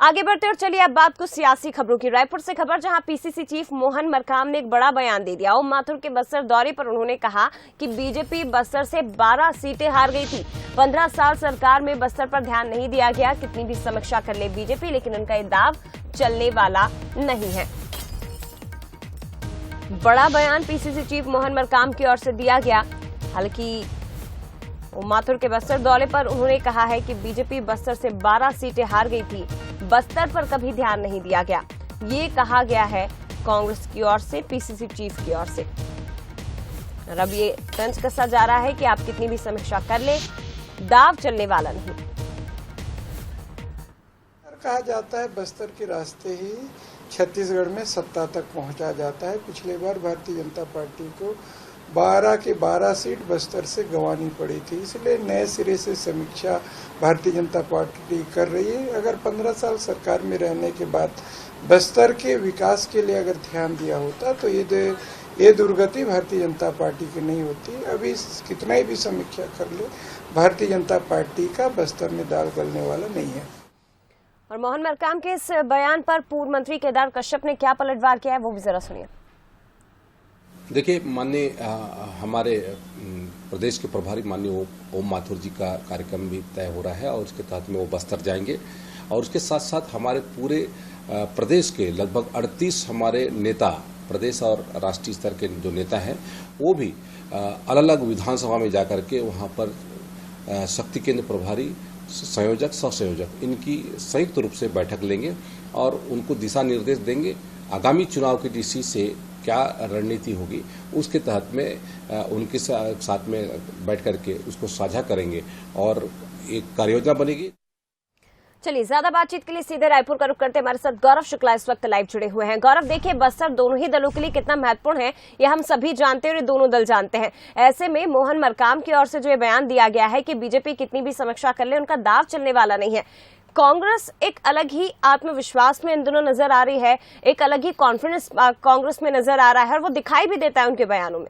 आगे बढ़ते और चलिए अब बात कुछ सियासी खबरों की। रायपुर से खबर, जहां पीसीसी चीफ मोहन मरकाम ने एक बड़ा बयान दे दिया। ओम माथुर के बस्तर दौरे पर उन्होंने कहा कि बीजेपी बस्तर से 12 सीटें हार गई थी। 15 साल सरकार में बस्तर पर ध्यान नहीं दिया गया। कितनी भी समीक्षा कर ले बीजेपी, लेकिन उनका ये दाव चलने वाला नहीं है। बड़ा बयान पीसीसी चीफ मोहन मरकाम की ओर से दिया गया। हालांकि ओम माथुर के बस्तर दौरे पर उन्होंने कहा है कि बीजेपी बस्तर से 12 सीटें हार गई थी। बस्तर पर कभी ध्यान नहीं दिया गया, ये कहा गया है कांग्रेस की ओर से, पीसीसी चीफ की ओर से। और अब ये तंज कसा जा रहा है कि आप कितनी भी समीक्षा कर ले, दाव चलने वाला नहीं। कहा जाता है बस्तर के रास्ते ही छत्तीसगढ़ में सत्ता तक पहुंचा जाता है। पिछले बार भारतीय जनता पार्टी को 12 के 12 सीट बस्तर से गंवानी पड़ी थी, इसलिए नए सिरे से समीक्षा भारतीय जनता पार्टी कर रही है। अगर 15 साल सरकार में रहने के बाद बस्तर के विकास के लिए अगर ध्यान दिया होता तो ये दुर्गति भारतीय जनता पार्टी की नहीं होती। अभी कितना ही भी समीक्षा कर ले, भारतीय जनता पार्टी का बस्तर में दाल गलने वाला नहीं है। और मोहन मरकाम के इस बयान पर पूर्व मंत्री केदार कश्यप ने क्या पलटवार किया है, वो भी जरा सुनिए। देखिए, माननीय हमारे प्रदेश के प्रभारी माननीय ओम माथुर जी का कार्यक्रम भी तय हो रहा है और उसके तहत में वो बस्तर जाएंगे। और उसके साथ साथ हमारे पूरे प्रदेश के लगभग 38 हमारे नेता, प्रदेश और राष्ट्रीय स्तर के जो नेता हैं, वो भी अलग अलग विधानसभा में जाकर के वहाँ पर शक्ति केंद्र प्रभारी, संयोजक, सहसंयोजक, इनकी संयुक्त रूप से बैठक लेंगे और उनको दिशा निर्देश देंगे। आगामी चुनाव की दृष्टि से क्या रणनीति होगी, उसके तहत में उनके साथ में बैठ करके उसको साझा करेंगे और एक कार्ययोजना बनेगी। चलिए, ज्यादा बातचीत के लिए सीधे रायपुर का रुख करते हमारे साथ गौरव शुक्ला इस वक्त लाइव जुड़े हुए हैं। गौरव, देखिए, बस्तर दोनों ही दलों के लिए कितना महत्वपूर्ण है ये हम सभी जानते हैं और ये दोनों दल जानते हैं। ऐसे में मोहन मरकाम की ओर से जो ये बयान दिया गया है कि बीजेपी कितनी भी समीक्षा कर ले, उनका दाव चलने वाला नहीं है। कांग्रेस एक अलग ही आत्मविश्वास में इन दोनों नजर आ रही है, एक अलग ही कॉन्फिडेंस कांग्रेस में नजर आ रहा है और वो दिखाई भी देता है उनके बयानों में।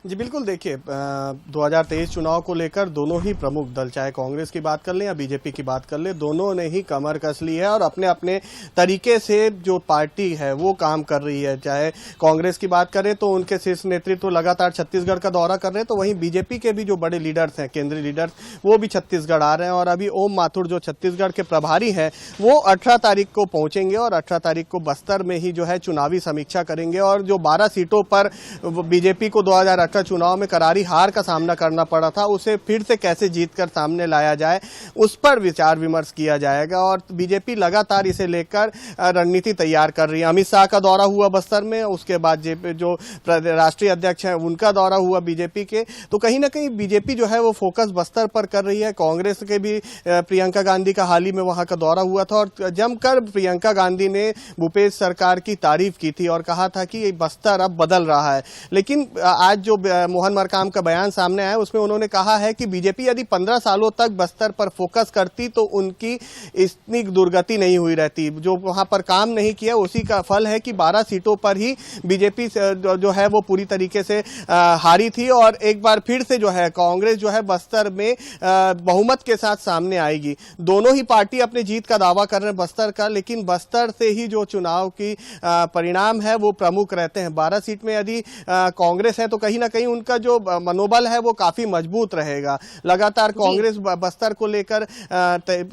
जी बिल्कुल, देखिए 2023 चुनाव को लेकर दोनों ही प्रमुख दल, चाहे कांग्रेस की बात कर लें या बीजेपी की बात कर लें, दोनों ने ही कमर कस ली है और अपने अपने तरीके से जो पार्टी है वो काम कर रही है। चाहे कांग्रेस की बात करें तो उनके शीर्ष नेतृत्व लगातार छत्तीसगढ़ का दौरा कर रहे हैं, तो वहीं बीजेपी के भी जो बड़े लीडर्स हैं, केंद्रीय लीडर्स, वो भी छत्तीसगढ़ आ रहे हैं। और अभी ओम माथुर जो छत्तीसगढ़ के प्रभारी हैं, वो 18 तारीख को पहुंचेंगे और 18 तारीख को बस्तर में ही जो है चुनावी समीक्षा करेंगे। और जो 12 सीटों पर बीजेपी को 2018 चुनाव में करारी हार का सामना करना पड़ा था, उसे फिर से कैसे जीतकर सामने लाया जाए, उस पर विचार विमर्श किया जाएगा। और बीजेपी लगातार इसे लेकर रणनीति तैयार कर रही है। अमित शाह का दौरा हुआ बस्तर में, उसके बाद जो राष्ट्रीय अध्यक्ष हैं उनका दौरा हुआ बीजेपी के, तो कहीं ना कहीं बीजेपी जो है वो फोकस बस्तर पर कर रही है। कांग्रेस के भी प्रियंका गांधी का हाल ही में वहां का दौरा हुआ था और जमकर प्रियंका गांधी ने भूपेश सरकार की तारीफ की थी और कहा था कि बस्तर अब बदल रहा है। लेकिन आज जो मोहन मरकाम का बयान सामने आया, उसमें उन्होंने कहा है कि बीजेपी यदि 15 सालों तक बस्तर पर फोकस करती तो उनकी इतनी दुर्गति नहीं हुई रहती। जो वहां पर काम नहीं किया उसी का फल है कि 12 सीटों पर ही बीजेपी जो है वो पूरी तरीके से हारी थी। और एक बार फिर से जो है कांग्रेस जो है बस्तर में बहुमत के साथ सामने आएगी। दोनों ही पार्टी अपनी जीत का दावा कर रहे हैं बस्तर का, लेकिन बस्तर से ही जो चुनाव की परिणाम है वो प्रमुख रहते हैं। 12 सीट में यदि कांग्रेस है तो कहीं ना कहीं उनका जो मनोबल है वो काफी मजबूत रहेगा। लगातार कांग्रेस बस्तर को लेकर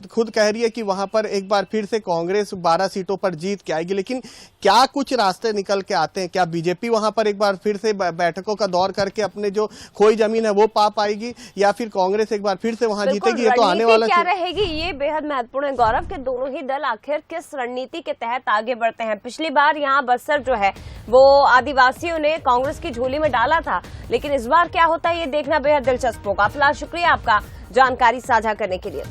खुद कह रही है कि वहां पर एक बार फिर से कांग्रेस 12 सीटों पर जीत के आएगी। लेकिन क्या कुछ रास्ते निकल के आते हैं? क्या बीजेपी वहां पर एक बार फिर से बैठकों का दौर करके अपने जो खोई जमीन है वो पा पाएगी, या फिर कांग्रेस एक बार फिर से वहां जीतेगी? ये तो आने वाला क्या रहेगी, ये बेहद महत्वपूर्ण है गौरव, के दोनों ही दल आखिर किस रणनीति के तहत आगे बढ़ते हैं। पिछली बार यहाँ बस्तर जो है वो आदिवासियों ने कांग्रेस की झोली में डाला था, लेकिन इस बार क्या होता है ये देखना बेहद दिलचस्प होगा। फिलहाल शुक्रिया आपका जानकारी साझा करने के लिए।